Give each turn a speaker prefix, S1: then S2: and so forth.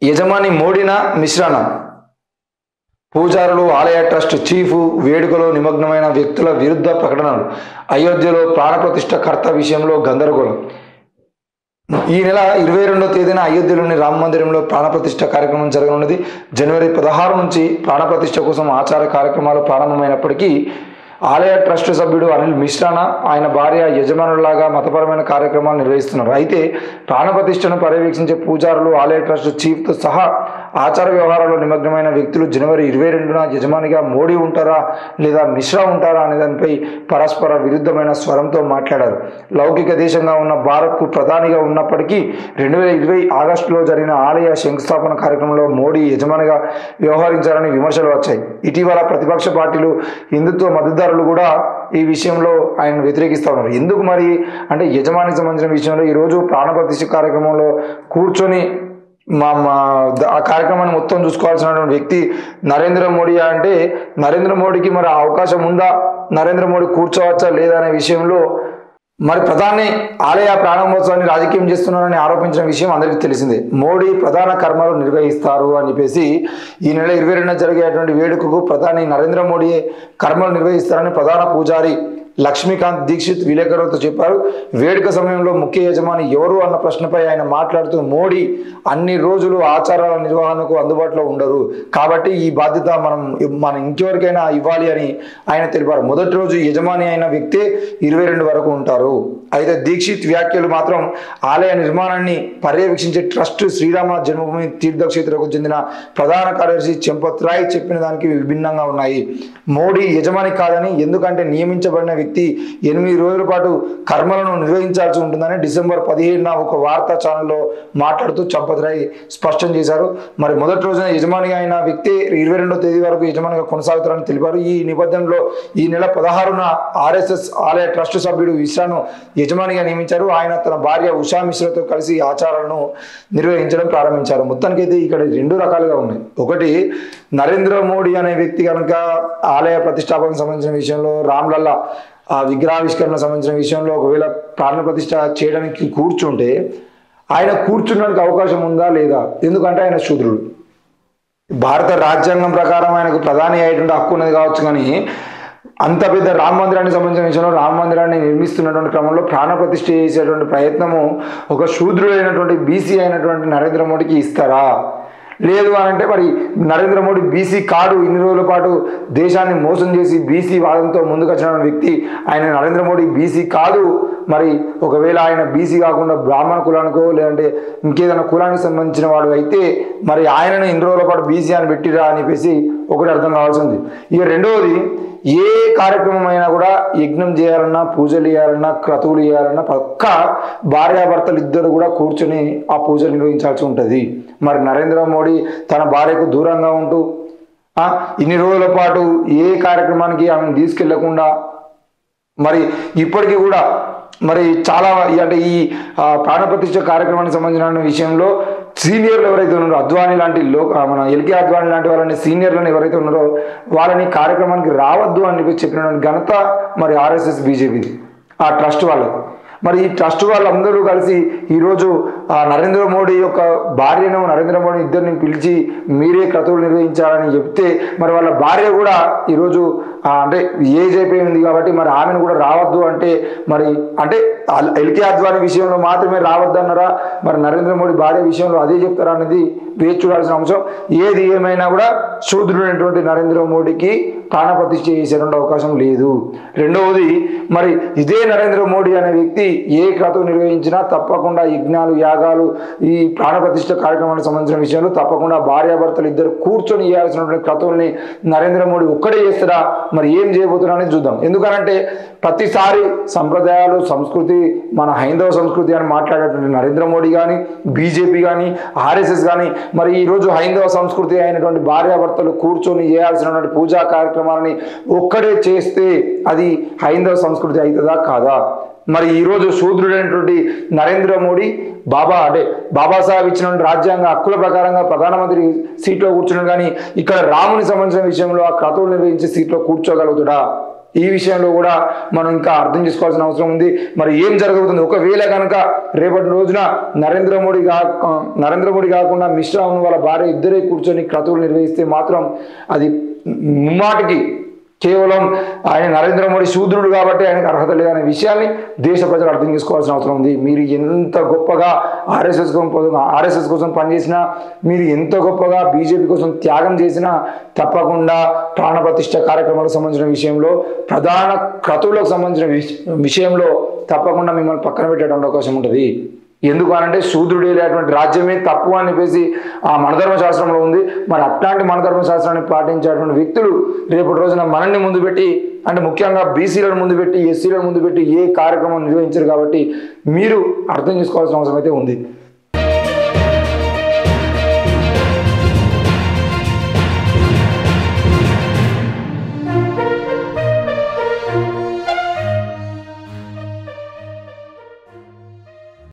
S1: యజమాని మోడీనా మిశ్రానా? పూజారులు, ఆలయ ట్రస్ట్ చీఫ్, వేడుకలో నిమగ్నమైన వ్యక్తుల విరుద్ధ ప్రకటనలు. అయోధ్యలో ప్రాణప్రతిష్ఠ కర్త విషయంలో గందరగోళం. ఈ నెల 22వ తేదీన అయోధ్యలోని రామ మందిరంలో ప్రాణప్రతిష్ఠ కార్యక్రమం జరగనున్నది. జనవరి 16 నుంచి ప్రాణప్రతిష్ఠ కోసం ఆచార కార్యక్రమాలు ప్రారంభమైనప్పటికీ ఆలయ ట్రస్ట్ సభ్యుడు అనిల్ మిశ్రానా ఆయన భార్య యజమానులాగా మతపరమైన కార్యక్రమాలు నిర్వహిస్తున్నారు. అయితే ప్రాణప్రతిష్ఠను పర్యవేక్షించే పూజారులు, ఆలయ ట్రస్ట్ చీఫ్తో సహా ఆచార వ్యవహారాల్లో నిమగ్నమైన వ్యక్తులు జనవరి 22న యజమానిగా మోడీ ఉంటారా లేదా మిశ్రా ఉంటారా అనే దానిపై పరస్పర విరుద్ధమైన స్వరంతో మాట్లాడారు. లౌకిక దేశంగా ఉన్న భారత్కు ప్రధానిగా ఉన్నప్పటికీ 2020 ఆగస్టులో జరిగిన ఆలయ శంకుస్థాపన కార్యక్రమంలో మోడీ యజమానిగా వ్యవహరించారని విమర్శలు వచ్చాయి. ఇటీవల ప్రతిపక్ష పార్టీలు, హిందుత్వ మద్దతుదారులు కూడా ఈ విషయంలో ఆయన వ్యతిరేకిస్తూ ఉన్నారు. ఎందుకు మరి అంటే యజమానికి సంబంధించిన విషయంలో ఈరోజు ప్రాణప్రతిష్ఠ కార్యక్రమంలో కూర్చొని ఆ కార్యక్రమాన్ని మొత్తం చూసుకోవాల్సినటువంటి వ్యక్తి నరేంద్ర మోడీ అంటే నరేంద్ర మోడీకి మరి అవకాశం ఉందా, నరేంద్ర మోడీ కూర్చోవచ్చా లేదా అనే విషయంలో మరి ప్రధాని ఆలయ ప్రారంభోత్సవాన్ని రాజకీయం చేస్తున్నారని ఆరోపించిన విషయం అందరికీ తెలిసిందే. మోడీ ప్రధాన కర్మలు నిర్వహిస్తారు అని చెప్పేసి ఈ నెల 22న జరిగేటువంటి వేడుకకు ప్రధాని నరేంద్ర మోడీ కర్మలు నిర్వహిస్తారని ప్రధాన పూజారి లక్ష్మీకాంత్ దీక్షిత్ విలేకరులతో చెప్పారు. వేడుక సమయంలో ముఖ్య యజమాని ఎవరు అన్న ప్రశ్నపై ఆయన మాట్లాడుతూ మోడీ అన్ని రోజులు ఆచారాల నిర్వహణకు అందుబాటులో ఉండరు కాబట్టి ఈ బాధ్యత మనం ఇంకెవరికైనా ఇవ్వాలి అని ఆయన తెలిపారు. మొదటి రోజు యజమాని అయిన వ్యక్తే 22 వరకు ఉంటారు. అయితే దీక్షిత్ వ్యాఖ్యలు మాత్రం ఆలయ నిర్మాణాన్ని పర్యవేక్షించే ట్రస్ట్ శ్రీరామ జన్మభూమి తీర్థక్షేత్రకు చెందిన ప్రధాన కార్యదర్శి చంపత్ రాయ్ చెప్పిన దానికి విభిన్నంగా ఉన్నాయి. మోడీ యజమాని కాదని, ఎందుకంటే నియమించబడిన వ్యక్తి 8 రోజుల పాటు కర్మలను నిర్వహించాల్సి ఉంటుందని డిసెంబర్ 17న ఒక వార్తా ఛానల్లో మాట్లాడుతూ చంపత్ రాయ్ స్పష్టం చేశారు. మరి మొదటి రోజున యజమానిగా అయిన వ్యక్తి 22వ తేదీ వరకు యజమానిగా కొనసాగుతారని తెలిపారు. ఈ నేపథ్యంలో ఈ నెల 16న ఆర్ఎస్ఎస్ ఆలయ ట్రస్ట్ సభ్యుడు మిశ్రాను యజమానిగా నియమించారు. ఆయన తన భార్య ఉషా మిశ్రాతో కలిసి ఆచారాలను నిర్వహించడం ప్రారంభించారు. మొత్తానికైతే ఇక్కడ 2 రకాలుగా ఉన్నాయి. ఒకటి, నరేంద్ర మోడీ అనే వ్యక్తి కనుక ఆలయ ప్రతిష్టాపనకు సంబంధించిన విషయంలో, రామ్లల్లా ఆ విగ్రహావిష్కరణ సంబంధించిన విషయంలో ఒకవేళ ప్రాణ ప్రతిష్ఠ చేయడానికి కూర్చుంటే ఆయన కూర్చున్నానికి అవకాశం ఉందా లేదా? ఎందుకంటే ఆయన శూద్రుడు. భారత రాజ్యాంగం ప్రకారం ఆయనకు ప్రధాని అయ్యేటువంటి హక్కు ఉన్నది కావచ్చు, కానీ అంత పెద్ద రామ మందిరానికి సంబంధించిన విషయంలో రామ మందిరాన్ని నిర్మిస్తున్నటువంటి క్రమంలో ప్రాణ ప్రతిష్ఠ చేసేటువంటి ప్రయత్నము ఒక శూద్రుడైనటువంటి బీసీ అయినటువంటి నరేంద్ర మోడీకి ఇస్తారా? లేదు అని అంటే మరి నరేంద్ర మోడీ బీసీ కాడు, ఇన్ని రోజుల పాటు దేశాన్ని మోసం చేసి బీసీ వాదంతో ముందుకు వచ్చిన వ్యక్తి ఆయన నరేంద్ర మోడీ బీసీ కాదు. మరి ఒకవేళ ఆయన బీసీ కాకుండా బ్రాహ్మణ కులానికో లేదంటే ఇంకేదైనా కులానికి సంబంధించిన వాడు అయితే మరి ఆయనను ఇన్ని రోజుల పాటు బీసీ అని పెట్టిరా అని చెప్పేసి ఒకటి అర్థం కావాల్సింది. ఇక రెండవది, ఏ కార్యక్రమం అయినా కూడా యజ్ఞం చేయాలన్నా, పూజలు చేయాలన్నా, క్రతువులు చేయాలన్నా పక్క భార్యాభర్తలు ఇద్దరు కూడా కూర్చొని ఆ పూజలు నిర్వహించాల్సి ఉంటుంది. మరి నరేంద్ర మోడీ తన భార్యకు దూరంగా ఉంటూ ఇన్ని రోజుల పాటు ఏ కార్యక్రమానికి ఆమెను తీసుకెళ్లకుండా మరి ఇప్పటికీ కూడా మరి చాలా అంటే ఈ ప్రాణప్రతిష్ఠ కార్యక్రమానికి సంబంధించిన విషయంలో సీనియర్లు ఎవరైతే ఉన్నారో, అద్వానీ లాంటి మన ఎల్కే అద్వానీ లాంటి వాళ్ళని సీనియర్లను ఎవరైతే ఉన్నారో వాళ్ళని కార్యక్రమానికి రావద్దు అని చెప్పినటువంటి ఘనత మరి ఆర్ఎస్ఎస్ బీజేపీది, ఆ ట్రస్ట్ వాళ్ళది. మరి ఈ ట్రస్ట్ వాళ్ళందరూ కలిసి ఈరోజు నరేంద్ర మోడీ యొక్క భార్యను, నరేంద్ర మోడీ ఇద్దరిని పిలిచి మీరే క్రతువులు నిర్వహించాలని చెప్తే మరి వాళ్ళ భార్య కూడా ఈరోజు అంటే ఏజ్ అయిపోయింది కాబట్టి మరి ఆమెను కూడా రావద్దు అంటే మరి అంటే ఎల్కే అద్వానీ విషయంలో మాత్రమే రావద్దు అన్నారా, మరి నరేంద్ర మోడీ భార్య విషయంలో అదే చెప్తారా అనేది వేచి చూడాల్సిన అంశం. ఏది ఏమైనా కూడా శూద్రుడైనటువంటి నరేంద్ర మోడీకి ప్రాణప్రతిష్ఠ చేసేటువంటి అవకాశం లేదు. రెండవది, మరి ఇదే నరేంద్ర మోడీ అనే వ్యక్తి ఏ క్రతువు నిర్వహించినా తప్పకుండా యజ్ఞాలు, యాగాలు, ఈ ప్రాణప్రతిష్ఠ కార్యక్రమానికి సంబంధించిన విషయంలో తప్పకుండా భార్యాభర్తలు ఇద్దరు కూర్చొని చేయాల్సినటువంటి క్రతువుల్ని నరేంద్ర మోడీ ఒక్కడే చేస్తారా, మరి ఏం చేయబోతున్నా అనేది చూద్దాం. ఎందుకనంటే ప్రతిసారి సంప్రదాయాలు, సంస్కృతి, మన హైందవ సంస్కృతి అని మాట్లాడేటువంటి నరేంద్ర మోడీ కానీ, బీజేపీ కానీ, ఆర్ఎస్ఎస్ కానీ మరి ఈరోజు హైందవ సంస్కృతి అయినటువంటి భార్యాభర్తలు కూర్చొని చేయాల్సినటువంటి పూజా కార్యక్రమాలని ఒక్కడే చేస్తే అది హైందవ సంస్కృతి అవుతుందా కాదా? మరి ఈరోజు శూద్రుడైనటువంటి నరేంద్ర మోడీ బాబాసాహెబ్ ఇచ్చినటువంటి రాజ్యాంగ హక్కుల ప్రకారంగా ప్రధానమంత్రి సీట్లో కూర్చున్నాడు, కానీ ఇక్కడ రాముని సంబంధించిన విషయంలో ఆ క్రతువులు నిర్వహించే సీట్లో కూర్చోగలుగుతాడా? ఈ విషయంలో కూడా మనం ఇంకా అర్థం చేసుకోవాల్సిన అవసరం ఉంది. మరి ఏం జరగబోతుంది ఒకవేళ కనుక రేపటి రోజున నరేంద్ర మోడీ కాకుండా మిశ్రా వాళ్ళ భార్య ఇద్దరే కూర్చొని క్రతువులు నిర్వహిస్తే మాత్రం అది ముమ్మాటికి కేవలం ఆయన నరేంద్ర మోడీ శూద్రుడు కాబట్టి ఆయనకు అర్హత లేదనే విషయాన్ని దేశ ప్రజలు అర్థం చేసుకోవాల్సిన అవసరం ఉంది. మీరు ఎంత గొప్పగా ఆర్ఎస్ఎస్ కోసం పనిచేసినా, మీరు ఎంత గొప్పగా బీజేపీ కోసం త్యాగం చేసినా తప్పకుండా ప్రాణప్రతిష్ఠ కార్యక్రమాలకు సంబంధించిన విషయంలో, ప్రధాన క్రతువులకు సంబంధించిన విషయంలో తప్పకుండా మిమ్మల్ని పక్కన పెట్టేటువంటి అవకాశం ఉంటుంది. ఎందుకు అనంటే శూద్రుడు లేనటువంటి రాజ్యమే తప్పు అని చెప్పేసి ఆ మనధర్మశాస్త్రంలో ఉంది. మరి అట్లాంటి మనధర్మశాస్త్రాన్ని పాటించేటువంటి వ్యక్తులు రేపటి రోజున మనల్ని ముందు పెట్టి, అంటే ముఖ్యంగా బీసీలను ముందు పెట్టి, ఎస్సీలను ముందు పెట్టి ఏ కార్యక్రమం నిర్వహించరు. కాబట్టి మీరు అర్థం చేసుకోవాల్సిన అవసరం అయితే ఉంది.